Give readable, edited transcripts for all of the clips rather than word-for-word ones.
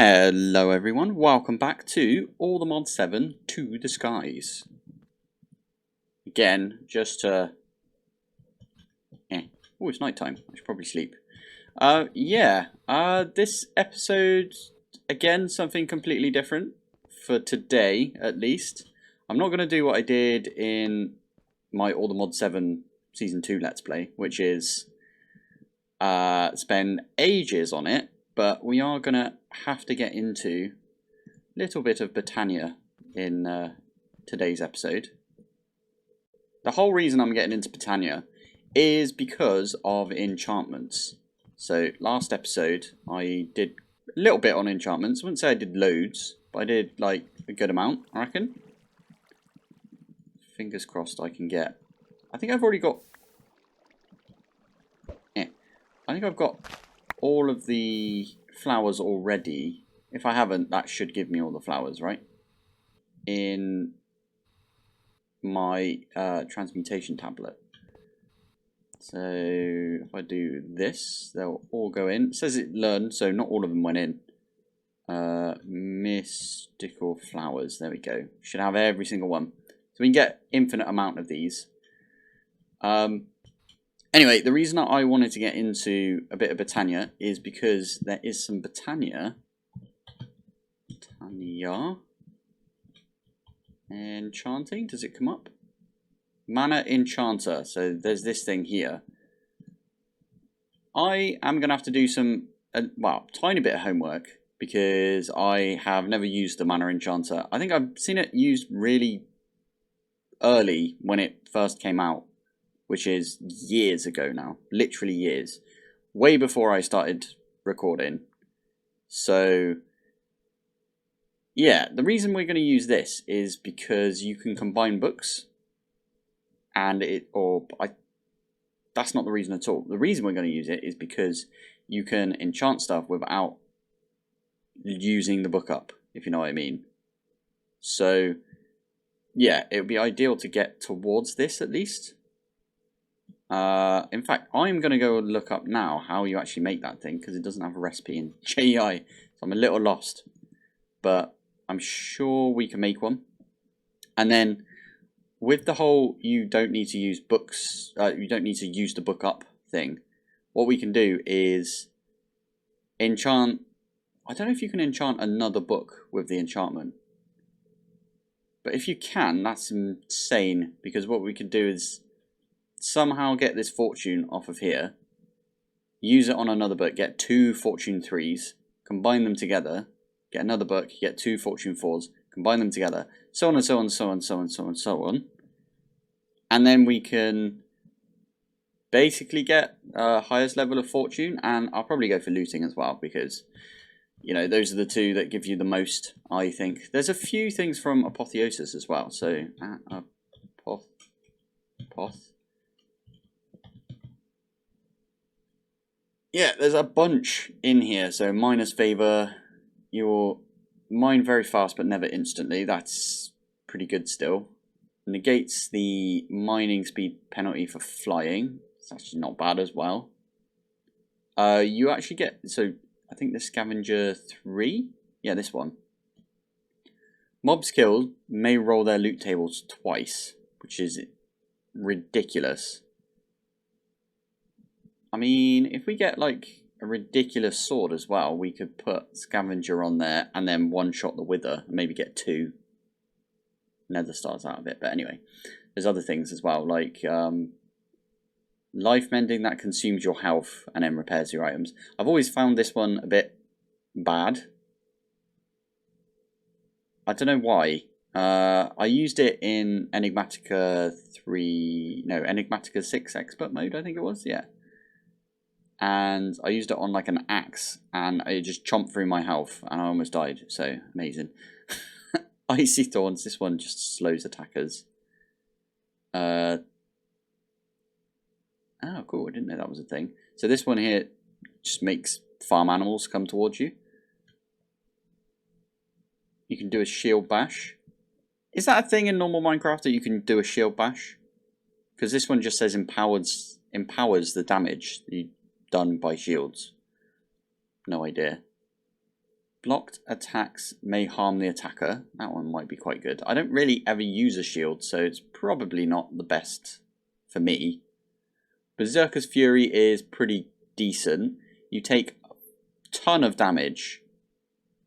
Hello everyone, welcome back to All the Mod 7 to the Skies. Again, just oh, it's night time. I should probably sleep. This episode, again, something completely different for today, at least. I'm not going to do what I did in my All the Mod 7 Season 2 Let's Play, which is spend ages on it. But we are going to have to get into a little bit of Botania in today's episode. The whole reason I'm getting into Botania is because of enchantments. So last episode I did a little bit on enchantments. I wouldn't say I did loads, but I did like a good amount, I reckon. Fingers crossed I can get... I think I've already got... I think I've got all of the flowers already. If I haven't, that should give me all the flowers, right? In my transmutation tablet. So if I do this, they'll all go in. It says it learned, so not all of them went in. Mystical flowers, there we go. Should have every single one. So we can get infinite amount of these. Anyway, the reason I wanted to get into a bit of Botania is because there is some Botania. Enchanting, does it come up? Mana Enchanter, so there's this thing here. I am going to have to do some, tiny bit of homework because I have never used the Mana Enchanter. I think I've seen it used really early when it first came out, which is years ago now, literally years, way before I started recording. So, yeah, the reason we're going to use this is because you can combine books, and that's not the reason at all. The reason we're going to use it is because you can enchant stuff without using the book up, if you know what I mean. So, yeah, it would be ideal to get towards this at least. In fact, I'm going to go look up now how you actually make that thing, because it doesn't have a recipe in JEI, so I'm a little lost. But I'm sure we can make one. And then, with the whole you don't need to use books, you don't need to use the book up thing, what we can do is enchant... I don't know if you can enchant another book with the enchantment. But if you can, that's insane, because what we can do is somehow get this fortune off of here, use it on another book, get 2 fortune 3s, combine them together, get another book, get 2 fortune 4s, combine them together, so on and so on, so on, so on, so on, so on. And then we can basically get highest level of fortune, and I'll probably go for looting as well, because, you know, those are the two that give you the most, I think. There's a few things from Apotheosis as well, so yeah, there's a bunch in here. So minus favor, you'll mine very fast but never instantly. That's pretty good still. Negates the mining speed penalty for flying. It's actually not bad as well. You actually get, so I think the Scavenger 3? Yeah, this one. Mobs killed may roll their loot tables twice, which is ridiculous. I mean, if we get like a ridiculous sword as well, we could put Scavenger on there and then one-shot the Wither and maybe get 2 Nether Stars out of it. But anyway, there's other things as well, like Life Mending that consumes your health and then repairs your items. I've always found this one a bit bad. I don't know why. I used it in Enigmatica 6 Expert Mode, I think it was, yeah. And I used it on like an axe, and it just chomped through my health, and I almost died, so amazing. Icy Thorns, this one just slows attackers. Oh, cool, I didn't know that was a thing. So this one here just makes farm animals come towards you. You can do a shield bash. Is that a thing in normal Minecraft that you can do a shield bash? Because this one just says empowers the damage done by shields. No idea. Blocked attacks may harm the attacker. That one might be quite good. I don't really ever use a shield, so it's probably not the best for me. Berserker's Fury is pretty decent. You take a ton of damage,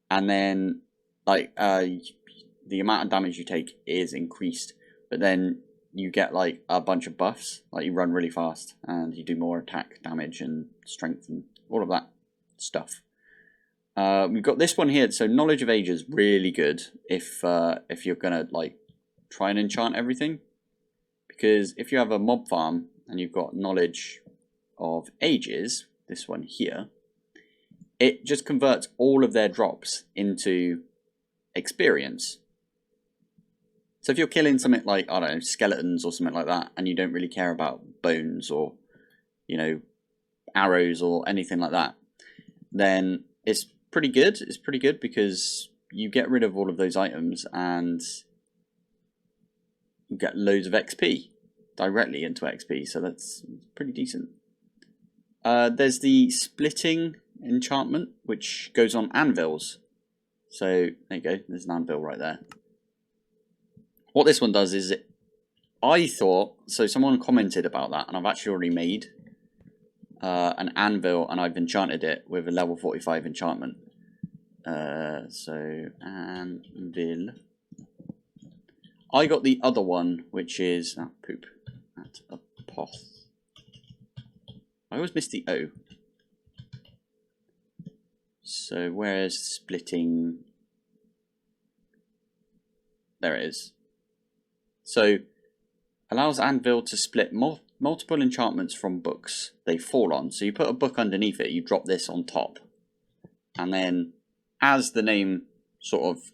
and then like the amount of damage you take is increased, but then you get like a bunch of buffs, like you run really fast and you do more attack damage and strength and all of that stuff. We've got this one here. So Knowledge of Ages, really good if you're gonna like try and enchant everything, because if you have a mob farm and you've got Knowledge of Ages, this one here, it just converts all of their drops into experience. So if you're killing something like, I don't know, skeletons or something like that, and you don't really care about bones or, you know, arrows or anything like that, then it's pretty good. It's pretty good because you get rid of all of those items and you get loads of XP directly into XP, so that's pretty decent. There's the Splitting enchantment, which goes on anvils. So there you go, there's an anvil right there. What this one does is, I thought, so someone commented about that, and I've actually already made an anvil, and I've enchanted it with a level 45 enchantment. So, anvil. I got the other one, which is, poop, at a poth. I always miss the O. So, where's Splitting? There it is. So, allows anvil to split multiple enchantments from books they fall on. So you put a book underneath it, you drop this on top. And then, as the name sort of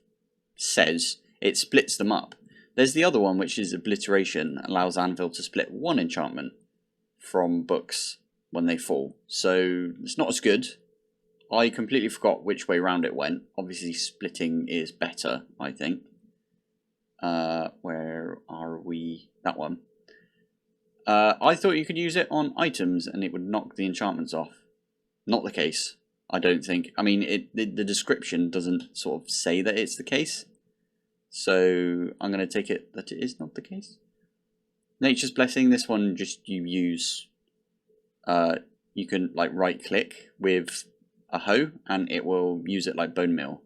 says, it splits them up. There's the other one, which is Obliteration, allows anvil to split one enchantment from books when they fall. So it's not as good. I completely forgot which way round it went. Obviously, splitting is better, I think. Where are we? That one. I thought you could use it on items and it would knock the enchantments off. Not the case, I don't think. I mean, the description doesn't sort of say that it's the case. So I'm going to take it that it is not the case. Nature's Blessing, this one just you use, you can like right click with a hoe and it will use it like bone meal.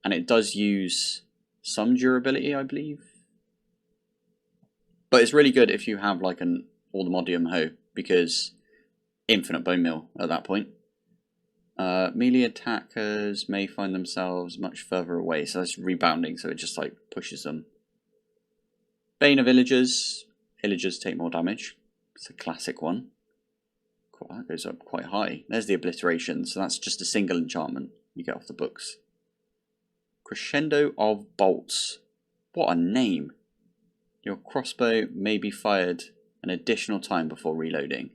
And it does use some durability, I believe. But it's really good if you have like an Allthemodium hoe, because infinite bone meal at that point. Melee attackers may find themselves much further away, so that's rebounding, so it just like pushes them. Bane of Villagers. Villagers take more damage. It's a classic one. That goes up quite high. There's the Obliteration, so that's just a single enchantment you get off the books. Crescendo of Bolts. What a name. Your crossbow may be fired an additional time before reloading.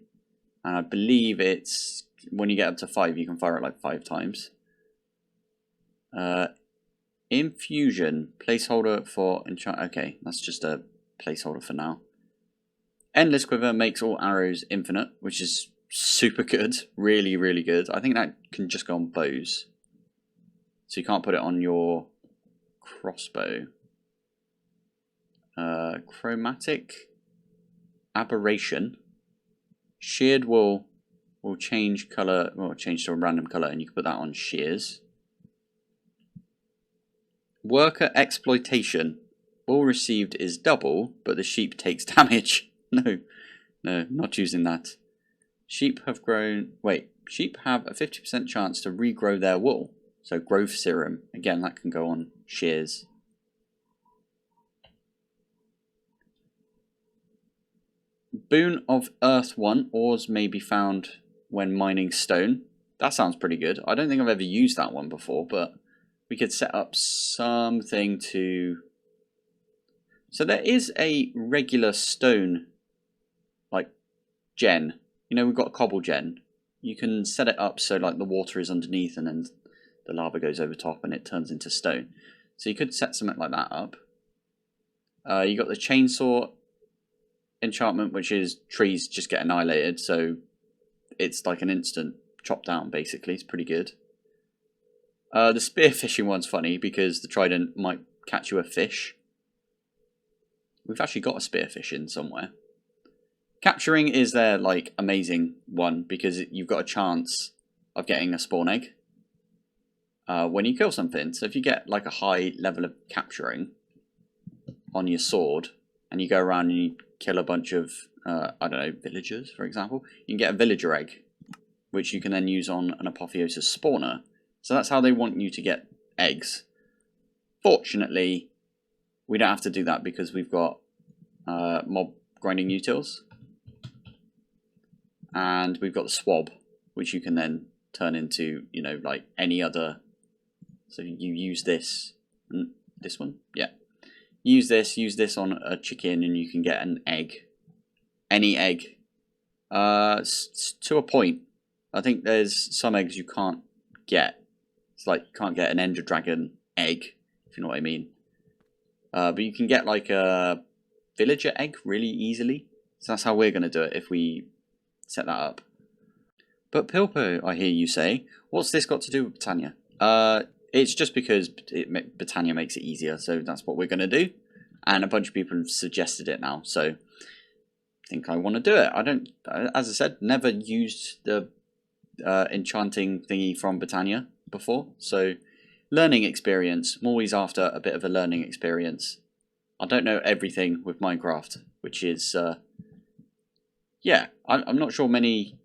And I believe it's, when you get up to 5, you can fire it like 5 times. Infusion. Placeholder for enchant. Okay, that's just a placeholder for now. Endless Quiver makes all arrows infinite, which is super good. Really, really good. I think that can just go on bows. So you can't put it on your crossbow. Chromatic Aberration. Sheared wool will change colour, well, change to a random colour, and you can put that on shears. Worker Exploitation. All received is double, but the sheep takes damage. No, not using that. Sheep have grown. Wait, sheep have a 50% chance to regrow their wool. So growth serum. Again, that can go on shears. Boon of Earth 1. Ores may be found when mining stone. That sounds pretty good. I don't think I've ever used that one before, but we could set up something to... So there is a regular stone, like, gen. You know, we've got a cobble gen. You can set it up so like the water is underneath and then the lava goes over top and it turns into stone. So you could set something like that up. You got the chainsaw enchantment, which is trees just get annihilated, so it's like an instant chop down basically. It's pretty good. The spearfishing one's funny because the trident might catch you a fish. We've actually got a spearfish in somewhere. Capturing is their like amazing one because you've got a chance of getting a spawn egg when you kill something. So if you get like a high level of capturing on your sword and you go around and you kill a bunch of I don't know, villagers, for example, you can get a villager egg, which you can then use on an apotheosis spawner. So that's how they want you to get eggs. Fortunately, we don't have to do that because we've got mob grinding utils. And we've got the swab, which you can then turn into, you know, like any other. So you use this, this one, yeah. Use this on a chicken and you can get an egg. Any egg. To a point. I think there's some eggs you can't get. It's like you can't get an Ender Dragon egg, if you know what I mean. But you can get like a villager egg really easily. So that's how we're going to do it if we set that up. But Pilpoh, I hear you say, what's this got to do with Botania? It's just because Botania makes it easier, so that's what we're going to do. And a bunch of people have suggested it now, so I think I want to do it. I don't, as I said, never used the enchanting thingy from Botania before, so learning experience. I'm always after a bit of a learning experience. I don't know everything with Minecraft, which is, yeah, I'm not sure many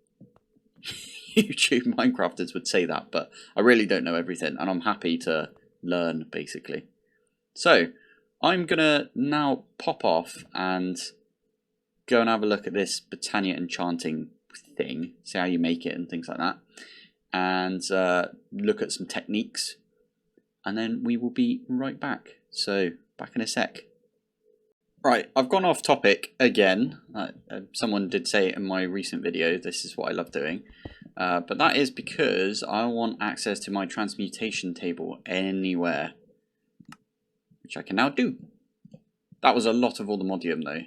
YouTube Minecrafters would say that, but I really don't know everything, and I'm happy to learn, basically. So, I'm going to now pop off and go and have a look at this Botania enchanting thing, see how you make it and things like that, and look at some techniques, and then we will be right back. So, back in a sec. Right, I've gone off topic again. Someone did say in my recent video, this is what I love doing. But that is because I want access to my Transmutation Table anywhere. Which I can now do. That was a lot of allthemodium though.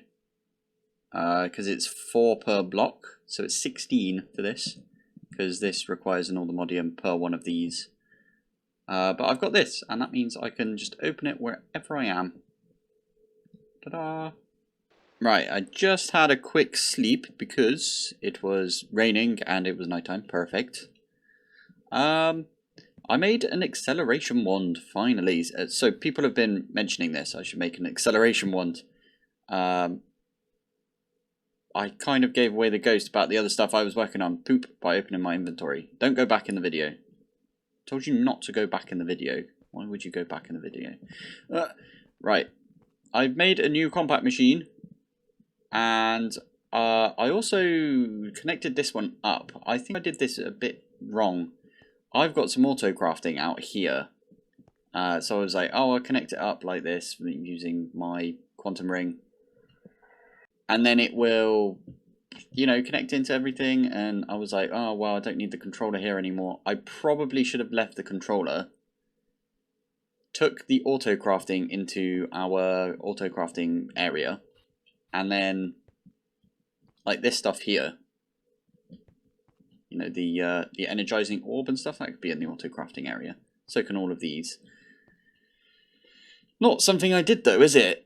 Because it's 4 per block, so it's 16 for this. Because this requires an allthemodium per one of these. But I've got this, and that means I can just open it wherever I am. Ta-da! Right, I just had a quick sleep because it was raining and it was nighttime. Perfect. I made an acceleration wand, finally. So people have been mentioning this. I should make an acceleration wand. I kind of gave away the ghost about the other stuff I was working on. Poop, by opening my inventory. Don't go back in the video. Told you not to go back in the video. Why would you go back in the video? Right. I've made a new compact machine, and I also connected this one up. I think I did this a bit wrong. I've got some auto crafting out here, so I was like, oh, I'll connect it up like this using my quantum ring, and then it will, you know, connect into everything. And I was like, oh well, I don't need the controller here anymore. I probably should have left the controller. Took the auto crafting into our auto crafting area, and then like this stuff here, you know, the energizing orb and stuff, that could be in the auto crafting area. So can all of these. Not something I did though, is it?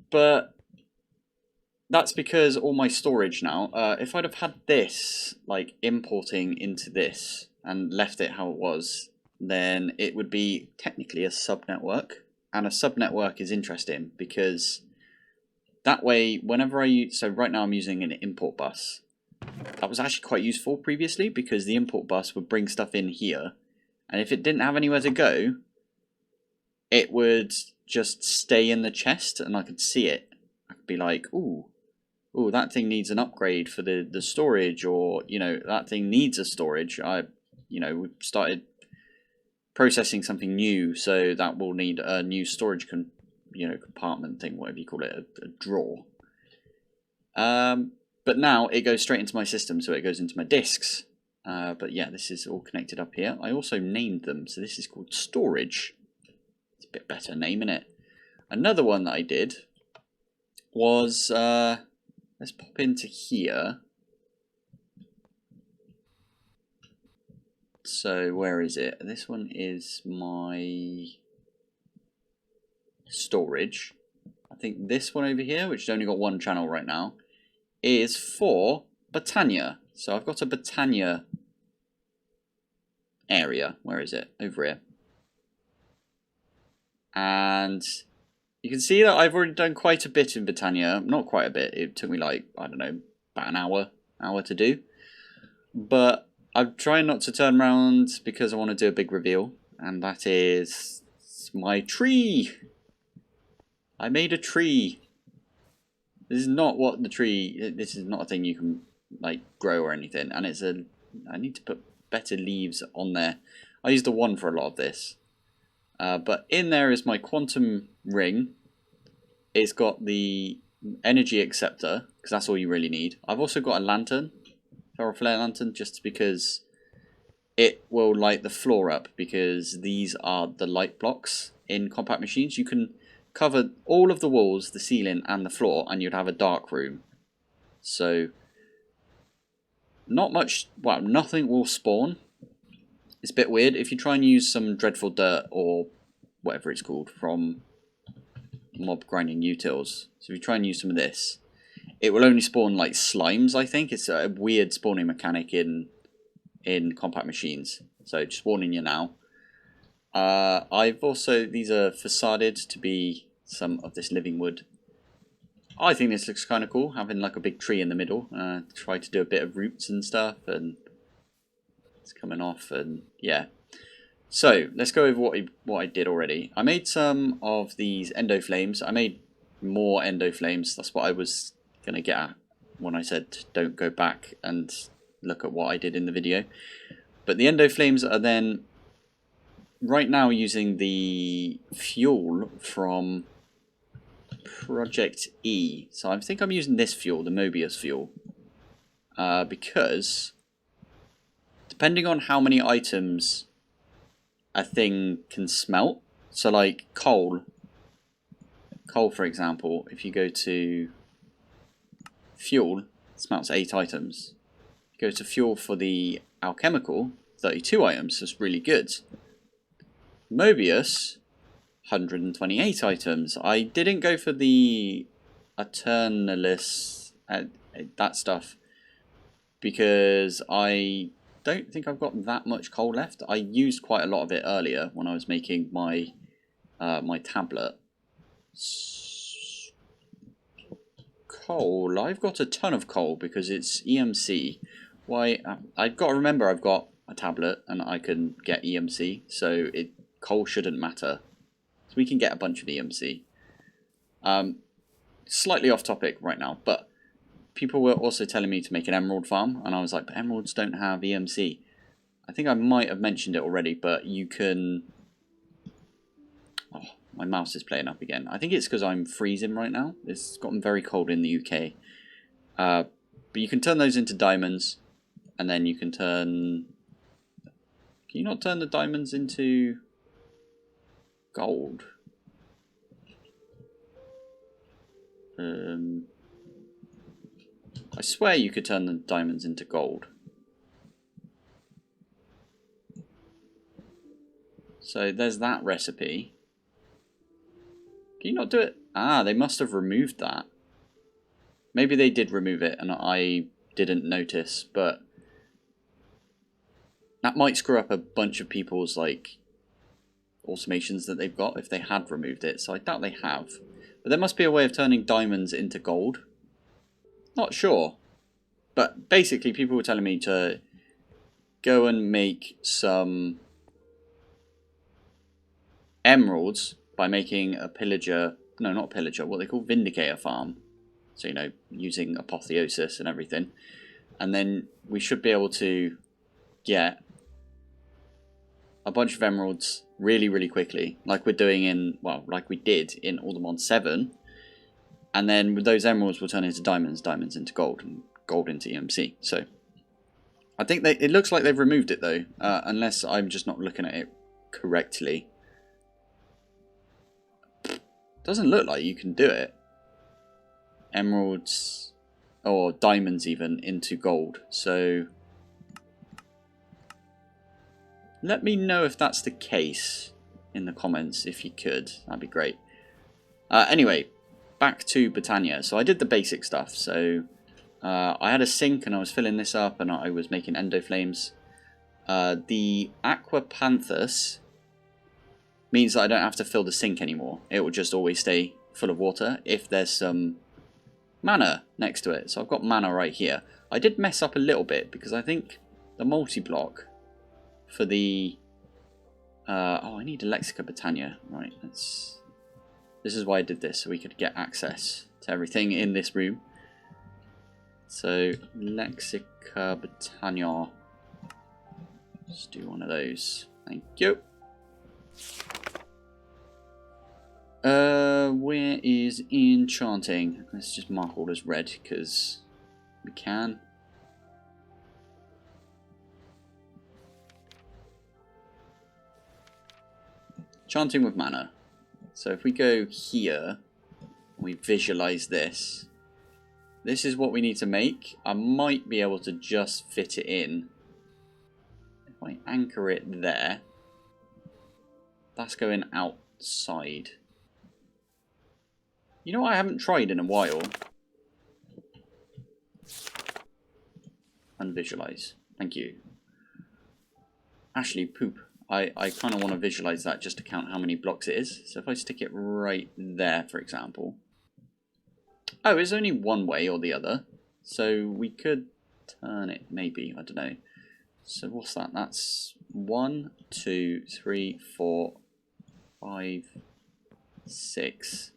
But that's because all my storage now. If I'd have had this like importing into this and left it how it was, then it would be technically a subnetwork. And a subnetwork is interesting because that way, whenever so right now I'm using an import bus. That was actually quite useful previously because the import bus would bring stuff in here. And if it didn't have anywhere to go, it would just stay in the chest and I could see it. I could be like, ooh, that thing needs an upgrade for the storage, or, you know, that thing needs a storage. You know, we started processing something new, so that will need a new storage compartment thing, whatever you call it, a drawer. But now it goes straight into my system, so it goes into my disks. But yeah, this is all connected up here. I also named them, so this is called storage. It's a bit better name, isn't it? Another one that I did was, let's pop into here. So where is it? This one is my storage. I think this one over here, which has only got one channel right now, is for Botania. So I've got a Botania area. Where is it? Over here. And you can see that I've already done quite a bit in Botania. Not quite a bit. It took me like, I don't know, about an hour to do. But I'm trying not to turn around because I want to do a big reveal. And that is my tree. I made a tree. This is not what the tree... This is not a thing you can like grow or anything. And it's a... I need to put better leaves on there. I used the one for a lot of this. But in there is my quantum ring. It's got the energy acceptor, because that's all you really need. I've also got a lantern, feral flare lantern, just because it will light the floor up, because these are the light blocks in compact machines. You can cover all of the walls, the ceiling, and the floor, and you'd have a dark room. So, not much, well, nothing will spawn. It's a bit weird. If you try and use some dreadful dirt, or whatever it's called, from mob grinding utils. So if you try and use some of this, it will only spawn like slimes, I think. It's a weird spawning mechanic in compact machines. So just warning you now. I've also, these are facaded to be some of this living wood. I think this looks kind of cool, having like a big tree in the middle. Try to do a bit of roots and stuff, and it's coming off, and yeah. So let's go over what I did already. I made some of these endo flames. I made more endo flames. That's what I was gonna get at when I said don't go back and look at what I did in the video. But the endo flames are then right now using the fuel from Project E. So I think I'm using this fuel, the Mobius fuel, because depending on how many items a thing can smelt, so like coal for example, if you go to fuel, it smelts 8 items. If you go to fuel for the alchemical, 32 items, so it's really good. Mobius, 128 items. I didn't go for the Eternalis, that stuff, because I don't think I've got that much coal left. I used quite a lot of it earlier when I was making my my tablet. Coal, I've got a ton of coal because it's EMC. Why? I've got to remember I've got a tablet and I can get EMC, so coal shouldn't matter. So we can get a bunch of EMC. Slightly off topic right now, but people were also telling me to make an emerald farm, and I was like, but emeralds don't have EMC. I think I might have mentioned it already, but you can... Oh, my mouse is playing up again. I think it's because I'm freezing right now. It's gotten very cold in the UK. But you can turn those into diamonds, and then you can turn... Can you not turn the diamonds into gold? I swear you could turn the diamonds into gold. So there's that recipe. Can you not do it? Ah, they must have removed that. Maybe they did remove it and I didn't notice, but that might screw up a bunch of people's like automations that they've got if they had removed it. So I doubt they have. But there must be a way of turning diamonds into gold. Not sure. But basically people were telling me to go and make some emeralds by making a pillager, no, not pillager, what they call vindicator farm. So, you know, using apotheosis and everything. And then we should be able to get a bunch of emeralds really, really quickly. Like we're doing in, well, like we did in Aldermon 7. And then with those emeralds will turn into diamonds, diamonds into gold, and gold into EMC. So I think it looks like they've removed it though, unless I'm just not looking at it correctly. Doesn't look like you can do it. Emeralds or diamonds even into gold. So Let me know if that's the case in the comments, if you could. That'd be great. Anyway, back to Botania. So I did the basic stuff. So I had a sink and I was filling this up and I was making endo flames. The Aqua Panthus means that I don't have to fill the sink anymore. It will just always stay full of water if there's some mana next to it. So I've got mana right here. I did mess up a little bit because I think the multi-block for the... oh, I need a Lexica Botania. Right, this is why I did this, so we could get access to everything in this room. So, Lexica Botania. Let's do one of those. Thank you. Where is Enchanting? Let's just mark all as red, because we can. Enchanting with mana. So if we go here, we visualize this. This is what we need to make. I might be able to just fit it in. If I anchor it there, that's going outside. You know what I haven't tried in a while? Unvisualize. Thank you. Ashley, poop. I kind of want to visualize that just to count how many blocks it is. So if I stick it right there, for example. Oh, it's only one way or the other. So we could turn it, maybe. I don't know. So what's that? That's 1, 2, 3, 4, 5, 6.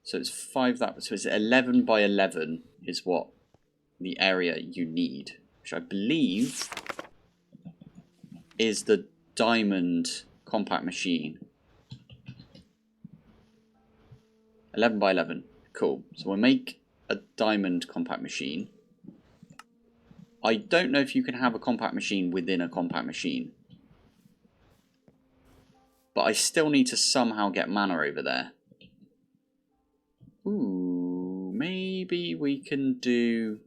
So it's 5 that. So it's 11 by 11 is what the area you need, which I believe is the diamond compact machine. 11 by 11. Cool. So we'll make a diamond compact machine. I don't know if you can have a compact machine within a compact machine. But I still need to somehow get mana over there. Ooh, maybe we can do...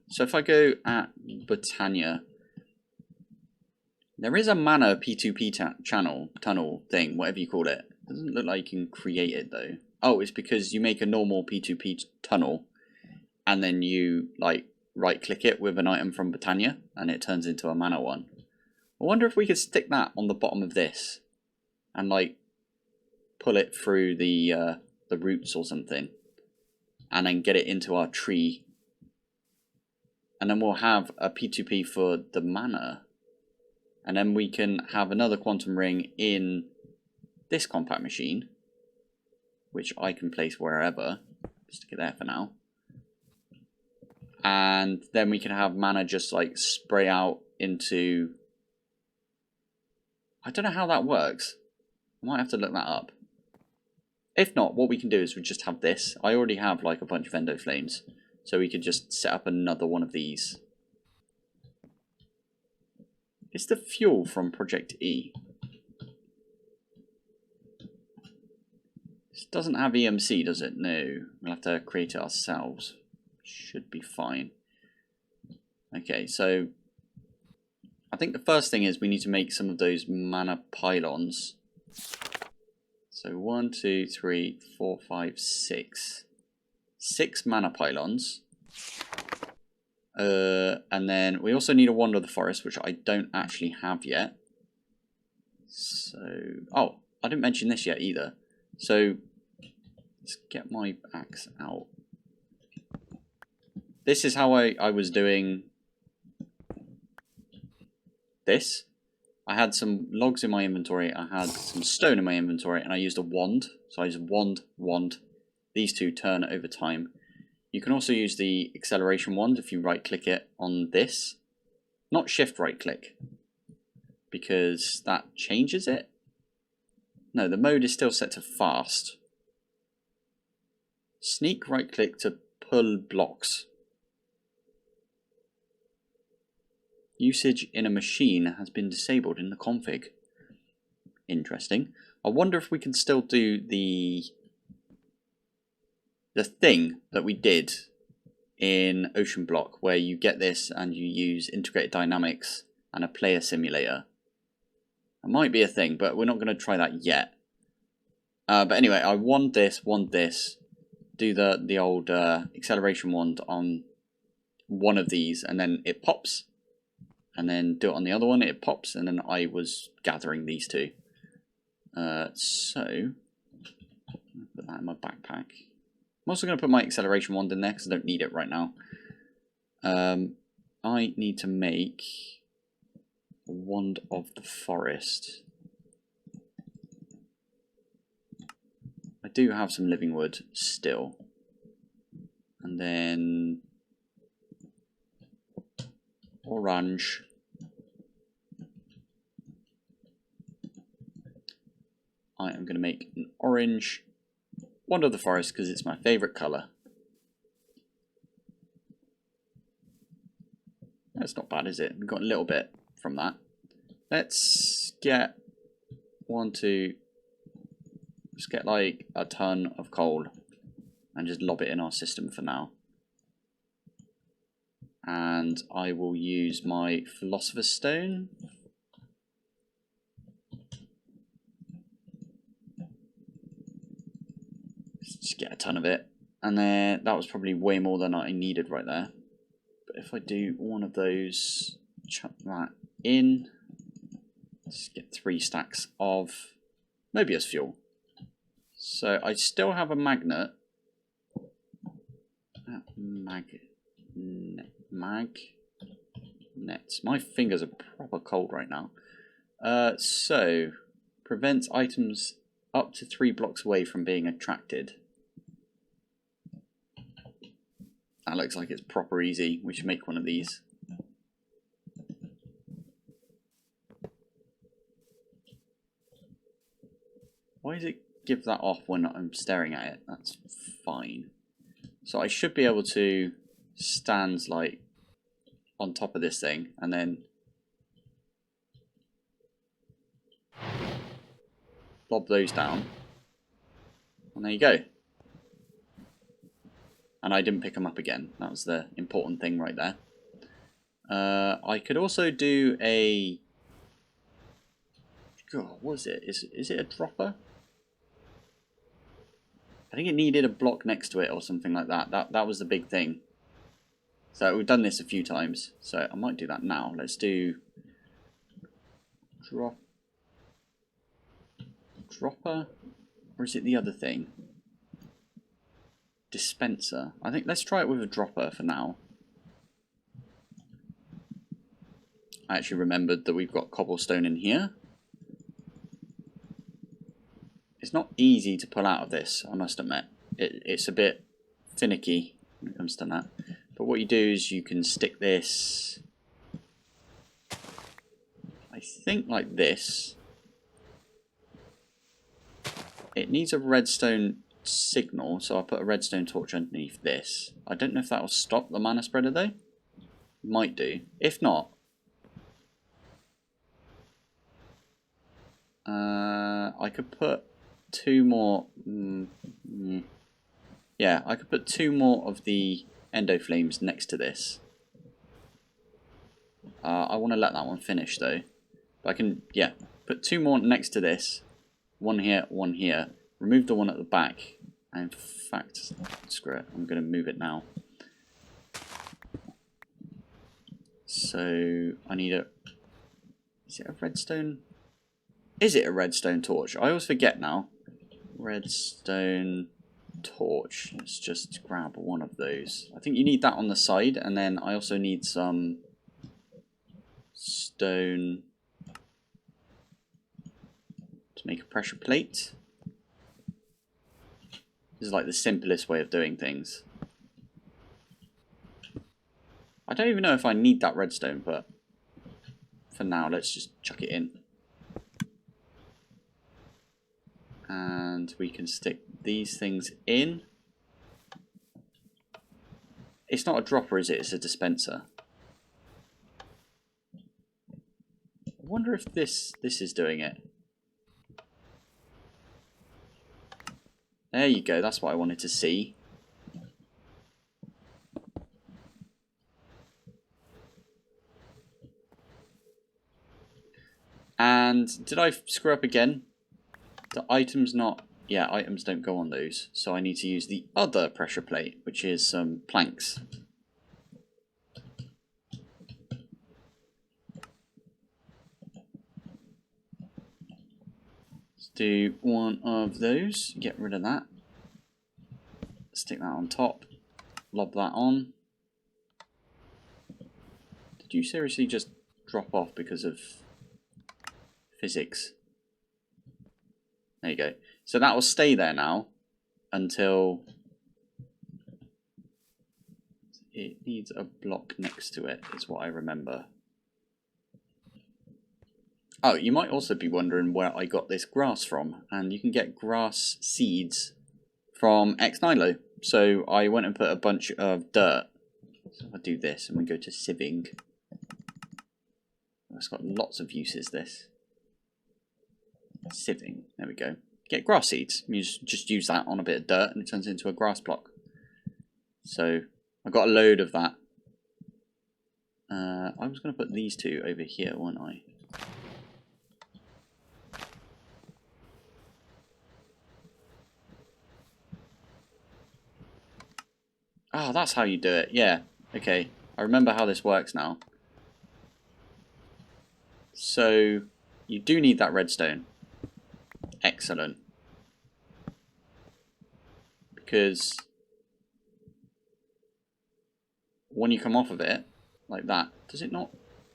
So if I go at Botania, there is a mana P2P channel, tunnel thing, whatever you call it. Doesn't look like you can create it though. Oh, it's because you make a normal P2P tunnel and then you like right click it with an item from Botania and it turns into a mana one. I wonder if we could stick that on the bottom of this and like pull it through the roots or something and then get it into our tree. And then we'll have a P2P for the mana. And then we can have another quantum ring in this compact machine, which I can place wherever. Stick it there for now. And then we can have mana just like spray out into... I don't know how that works. I might have to look that up. If not, what we can do is we just have this. I already have like a bunch of endo flames. So we could just set up another one of these. It's the fuel from Project E. This doesn't have EMC, does it? No. We'll have to create it ourselves. Should be fine. Okay, so I think the first thing is we need to make some of those mana pylons. So 1, 2, 3, 4, 5, 6. 6 mana pylons. And then we also need a Wand of the Forest, which I don't actually have yet. So, oh, I didn't mention this yet either. So, let's get my axe out. This is how I was doing this. I had some logs in my inventory, I had some stone in my inventory, and I used a wand. So I used wand. These two turn over time. You can also use the acceleration wand if you right click it on this. Not shift right click, because that changes it. No, the mode is still set to fast. Sneak right click to pull blocks. Usage in a machine has been disabled in the config. Interesting. I wonder if we can still do the thing that we did in Ocean Block, where you get this and you use integrated dynamics and a player simulator. It might be a thing, but we're not going to try that yet. But anyway, I wand this, do the old acceleration wand on one of these, and then it pops. And then do it on the other one, it pops, and then I was gathering these two. So, put that in my backpack. I'm also going to put my acceleration wand in there because I don't need it right now. I need to make a wand of the forest. I do have some living wood still. And then orange. I am going to make an orange wand of the forest because it's my favourite colour. That's not bad, is it? We've got a little bit from that. Let's get let's get like a ton of coal and just lob it in our system for now. And I will use my Philosopher's Stone. Just get a ton of it. And then that was probably way more than I needed right there. But if I do one of those, chuck that in, let's get 3 stacks of Mobius fuel. So I still have a magnet. Magnets. My fingers are proper cold right now. So prevents items up to 3 blocks away from being attracted. That looks like it's proper easy. We should make one of these. Why does it give that off when I'm staring at it? That's fine. So I should be able to stand like on top of this thing and then lob those down. And there you go. And I didn't pick them up again. That was the important thing right there. I could also do a... God, what is it? Is it a dropper? I think it needed a block next to it or something like that. That was the big thing. So we've done this a few times. So I might do that now. Let's do... Dropper? Or is it the other thing? Dispenser. I think let's try it with a dropper for now. I actually remembered that we've got cobblestone in here. It's not easy to pull out of this, I must admit. It's a bit finicky when it comes to that. But what you do is you can stick this, I think like this. It needs a redstone signal, so I'll put a redstone torch underneath this. I don't know if that will stop the mana spreader though. Might do. If not, I could put 2 more. Yeah, I could put 2 more of the endo flames next to this. I want to let that one finish though. But I can, yeah, put 2 more next to this. 1 here, 1 here. Remove the one at the back. And in fact, screw it. I'm going to move it now. So I need a... Is it a redstone? Is it a redstone torch? I always forget now. Redstone torch. Let's just grab one of those. I think you need that on the side, and then I also need some stone to make a pressure plate. This is like the simplest way of doing things. I don't even know if I need that redstone, but for now, let's just chuck it in. And we can stick these things in. It's not a dropper, is it? It's a dispenser. I wonder if this is doing it. There you go, that's what I wanted to see. And did I screw up again? The items not... Yeah, items don't go on those. So I need to use the other pressure plate, which is some planks. Let's do one of those. Get rid of that. Stick that on top. Lob that on. Did you seriously just drop off because of physics? There you go. So that will stay there now until it needs a block next to it, is what I remember. Oh, you might also be wondering where I got this grass from, and you can get grass seeds from nihilo. So I went and put a bunch of dirt. So if I do this and we go to sieving, it's got lots of uses, this. Sieving, there we go. Get grass seeds. You just use that on a bit of dirt and it turns into a grass block. So I got a load of that. I was going to put these two over here, weren't I? Ah, oh, that's how you do it. Yeah. Okay. I remember how this works now. So you do need that redstone. Excellent. Because when you come off of it, like that, does it not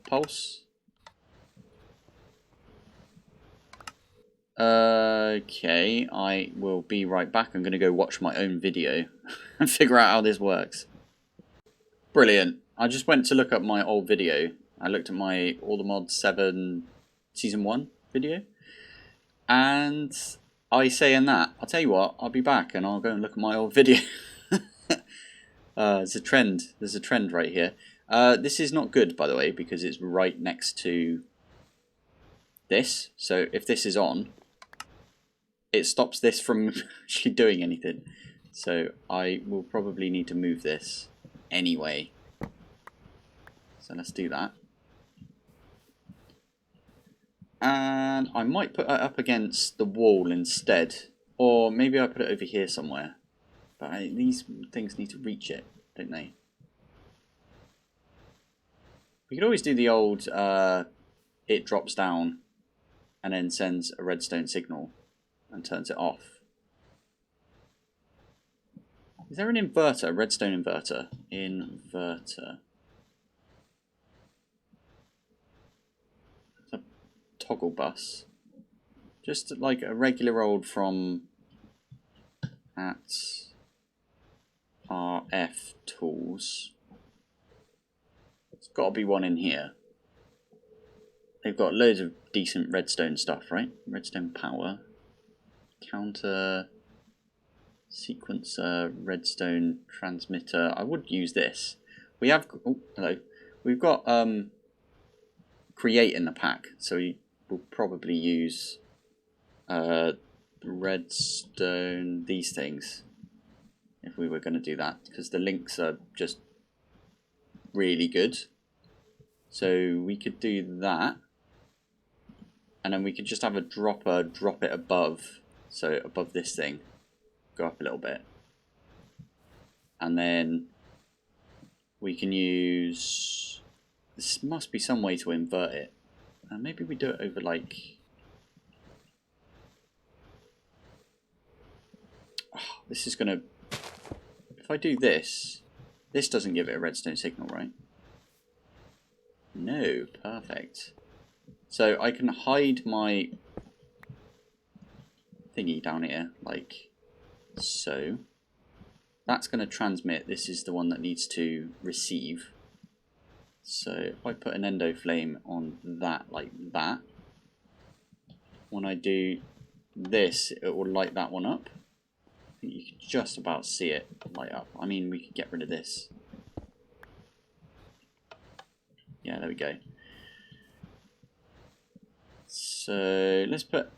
pulse? Okay, I will be right back. I'm going to go watch my own video and figure out how this works. Brilliant. I just went to look up my old video. I looked at my All the Mods 7 Season 1 video. And I say in that, I'll tell you what, I'll be back and I'll go and look at my old video. There's a trend. There's a trend right here. This is not good, by the way, because it's right next to this. So if this is on, it stops this from actually doing anything. So I will probably need to move this anyway. So let's do that. And I might put it up against the wall instead. Or maybe I put it over here somewhere. But these things need to reach it, don't they? We could always do the old, it drops down and then sends a redstone signal and turns it off. Is there an inverter? Redstone inverter. Inverter. It's a toggle bus. Just like a regular old from at RF Tools. There's got to be one in here. They've got loads of decent redstone stuff, right? Redstone power. Counter. Sequencer. Redstone transmitter. I would use this. We have... Oh, hello. We've got create in the pack. So we will probably use redstone, these things. If we were going to do that. Because the links are just really good. So we could do that. And then we could just have a dropper drop it above. So above this thing. Go up a little bit. And then we can use... This must be some way to invert it. And maybe we do it over like... Oh, this is going to... If I do this, this doesn't give it a redstone signal, right? No, perfect. So I can hide my thingy down here, like so. That's going to transmit. This is the one that needs to receive. So if I put an endo flame on that, like that, when I do this, it will light that one up. I think you can just about see it light up. I mean, we could get rid of this. Yeah, there we go. So let's put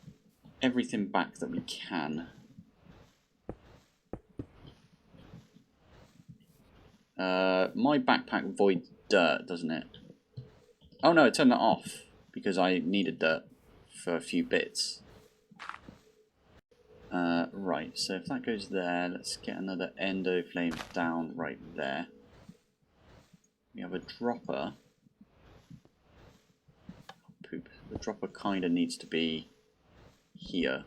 everything back that we can. My backpack voids dirt, doesn't it? Oh no, it turned that off because I needed dirt. for a few bits. Right, so if that goes there, let's get another endo flame down right there. We have a dropper. Poop. The dropper kind of needs to be here.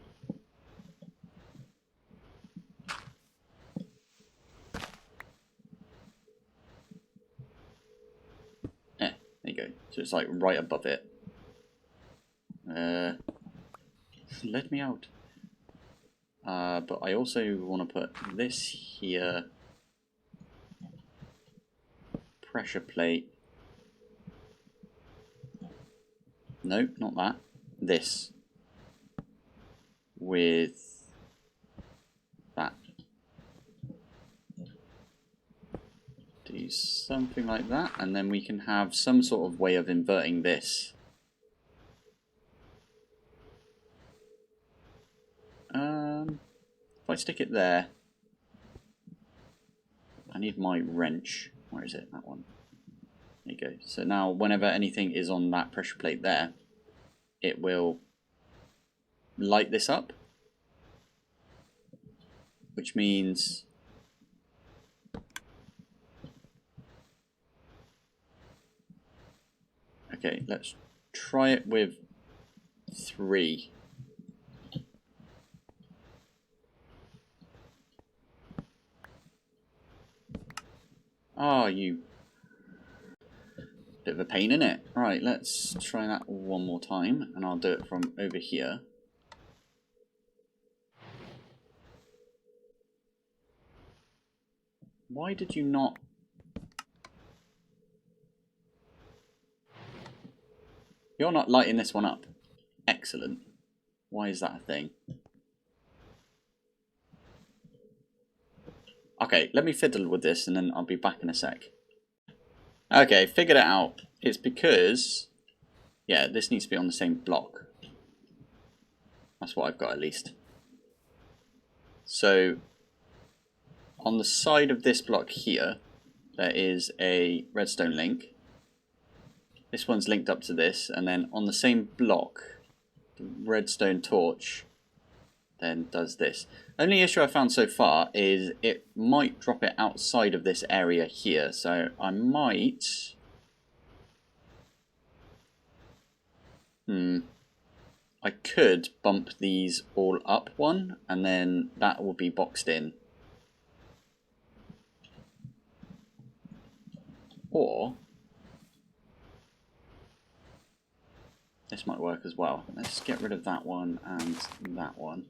There you go. So it's like right above it. Let me out. But I also want to put this here. Pressure plate. No, not that. This. With that. Do something like that, and then we can have some sort of way of inverting this. If I stick it there, I need my wrench. Where is it? That one. There you go. So now whenever anything is on that pressure plate there, it will light this up, which means okay, let's try it with 3. Oh, you bit of a pain in it. Right, let's try that one more time, and I'll do it from over here. Why did you not? You're not lighting this one up. Excellent. Why is that a thing? Okay, let me fiddle with this and then I'll be back in a sec. Okay, figured it out. It's because, yeah, this needs to be on the same block. That's what I've got at least. So, on the side of this block here, there is a redstone link. This one's linked up to this, and then on the same block, the redstone torch then does this. Only issue I found so far is it might drop it outside of this area here, so I might... I could bump these all up one, and then that will be boxed in. Or this might work as well. Let's get rid of that one and that one.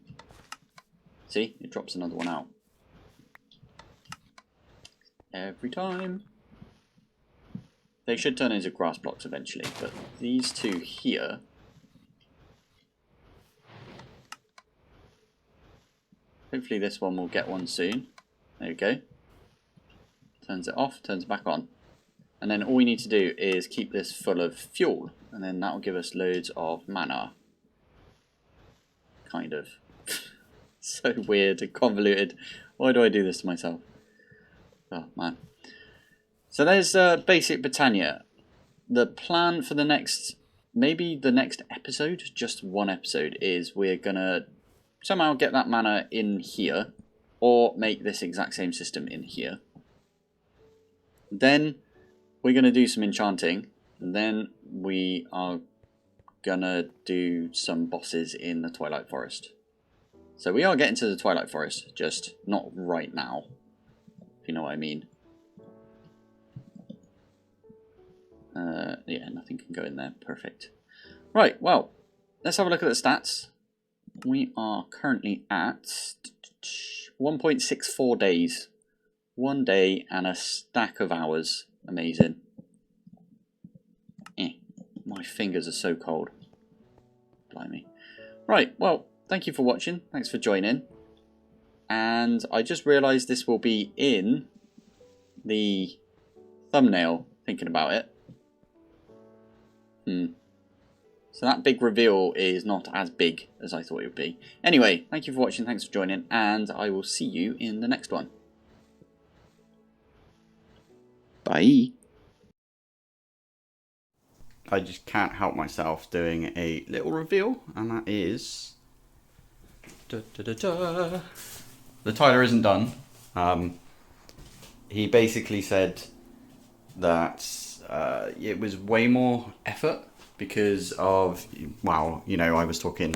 See, it drops another one out. Every time. They should turn into grass blocks eventually, but these two here... Hopefully this one will get one soon. There we go. Turns it off, turns it back on. And then all we need to do is keep this full of fuel. And then that will give us loads of mana. Kind of. So weird and convoluted. Why do I do this to myself? Oh, man. So there's basic Botania. The plan for the next, maybe the next episode, just one episode, is we're going to somehow get that mana in here. Or make this exact same system in here. Then we're going to do some enchanting. And then we are going to do some bosses in the Twilight Forest. So we are getting to the Twilight Forest, just not right now. If you know what I mean. Yeah, nothing can go in there. Perfect. Right, well, let's have a look at the stats. We are currently at 1.64 days. 1 day and a stack of hours. Amazing. My fingers are so cold. Blimey. Right, well, thank you for watching. Thanks for joining. And I just realised this will be in the thumbnail, thinking about it. So that big reveal is not as big as I thought it would be. Anyway, thank you for watching, thanks for joining, and I will see you in the next one. Bye. I just can't help myself doing a little reveal, and that is... The tiler isn't done. He basically said that it was way more effort because of, well, you know, I was talking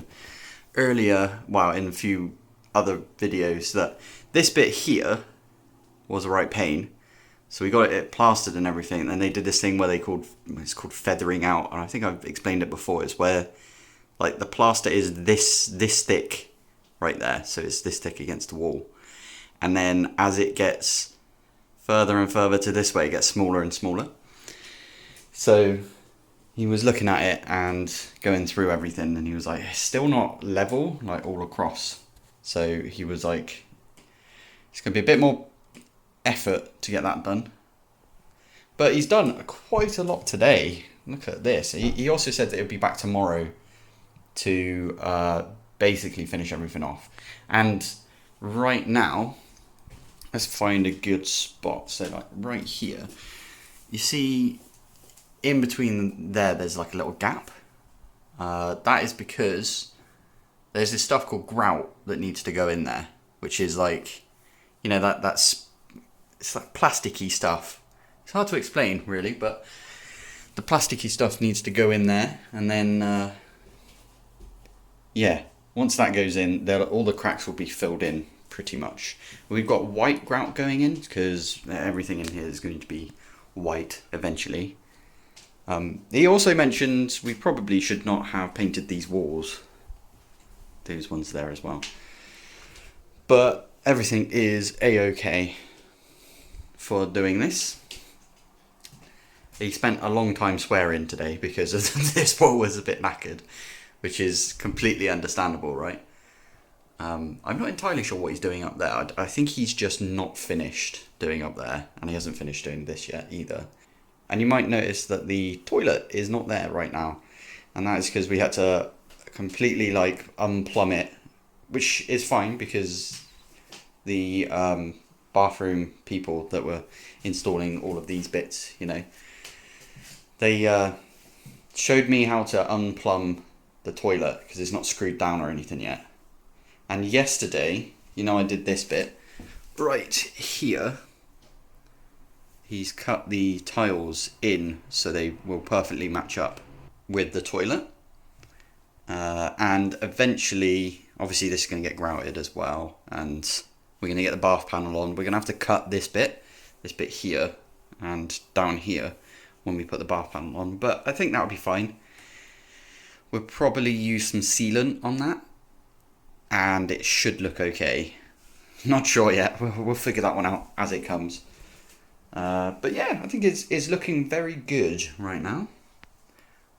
earlier, well, in a few other videos, that this bit here was a right pain. So we got it plastered and everything, and then they did this thing where it's called feathering out, and I think I've explained it before. It's where like the plaster is this thick right there, so it's this thick against the wall, and then as it gets further and further to this way, it gets smaller and smaller. So he was looking at it and going through everything, and he was like, it's still not level, like all across. So he was like, it's going to be a bit more effort to get that done. But he's done quite a lot today. Look at this. He also said that he'll be back tomorrow to basically finish everything off. And right now, let's find a good spot. So like right here, you see in between there's like a little gap. That is because there's this stuff called grout that needs to go in there, which is like, you know, it's like plasticky stuff. It's hard to explain really, but the plasticky stuff needs to go in there, and then yeah, once that goes in, all the cracks will be filled in pretty much. We've got white grout going in because everything in here is going to be white eventually. He also mentioned we probably should not have painted these walls. Those ones there as well. But everything is a-okay for doing this. He spent a long time swearing today because this wall was a bit knackered, which is completely understandable, right? I'm not entirely sure what he's doing up there. I think he's just not finished doing up there, and he hasn't finished doing this yet either. And you might notice that the toilet is not there right now, and that is because we had to completely like unplumb it, which is fine because the bathroom people that were installing all of these bits, you know, they showed me how to unplumb the toilet because it's not screwed down or anything yet. And yesterday, you know, I did this bit right here. He's cut the tiles in so they will perfectly match up with the toilet. And eventually, obviously this is going to get grouted as well, and we're going to get the bath panel on. We're going to have to cut this bit here and down here when we put the bath panel on, but I think that'll be fine. We'll probably use some sealant on that, and it should look okay. Not sure yet. We'll figure that one out as it comes. But yeah, I think it's looking very good right now.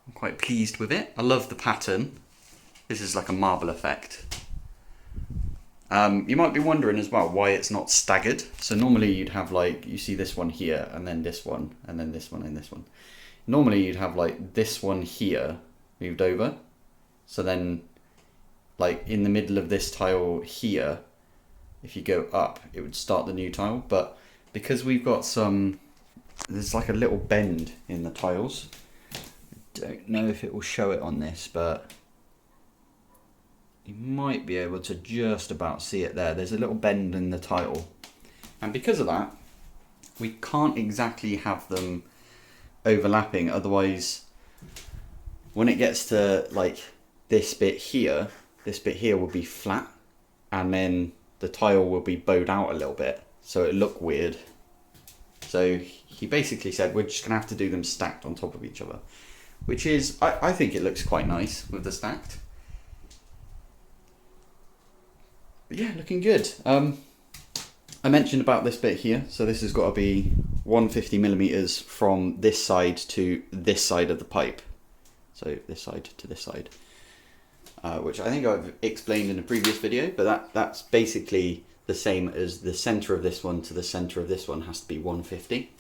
I'm quite pleased with it. I love the pattern. This is like a marble effect. You might be wondering as well why it's not staggered. So normally you'd have like, you see this one here, and then this one, and then this one, and this one. Normally you'd have like this one here moved over. So then like in the middle of this tile here, if you go up, it would start the new tile. But because we've got there's like a little bend in the tiles. I don't know if it will show it on this, but you might be able to just about see it there. There's a little bend in the tile. And because of that, we can't exactly have them overlapping. Otherwise, when it gets to like this bit here will be flat, and then the tile will be bowed out a little bit, so it look weird. So he basically said we're just gonna have to do them stacked on top of each other, which is, I think it looks quite nice with the stacked. But yeah, looking good. I mentioned about this bit here, so this has got to be 150mm from this side to this side of the pipe. So this side to this side. Which I think I've explained in a previous video, but that's basically the same as the center of this one to the center of this one has to be 150.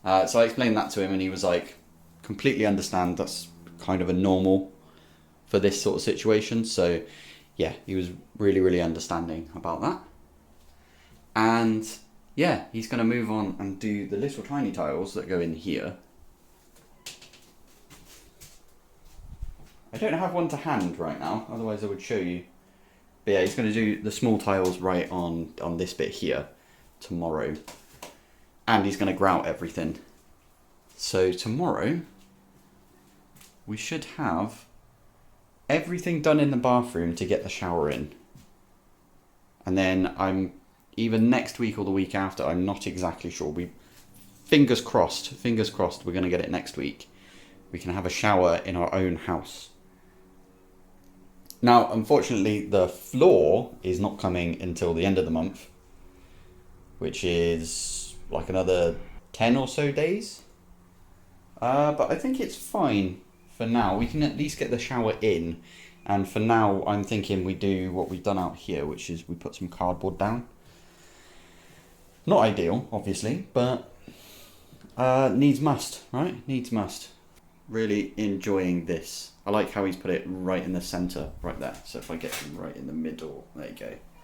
So I explained that to him, and he was like, completely understand, that's kind of a normal for this sort of situation. So yeah, he was really, really understanding about that. And yeah, he's going to move on and do the little tiny tiles that go in here. I don't have one to hand right now, otherwise I would show you. But yeah, he's going to do the small tiles right on this bit here tomorrow. And he's going to grout everything. So tomorrow, we should have everything done in the bathroom to get the shower in. And then I'm either next week or the week after, I'm not exactly sure. Fingers crossed, we're going to get it next week. We can have a shower in our own house. Now, unfortunately, the floor is not coming until the end of the month, which is like another 10 or so days. But I think it's fine for now. We can at least get the shower in. And for now, I'm thinking we do what we've done out here, which is we put some cardboard down. Not ideal, obviously, but needs must, right? Needs must. Really enjoying this. I like how he's put it right in the center, right there. So if I get him right in the middle, there you go.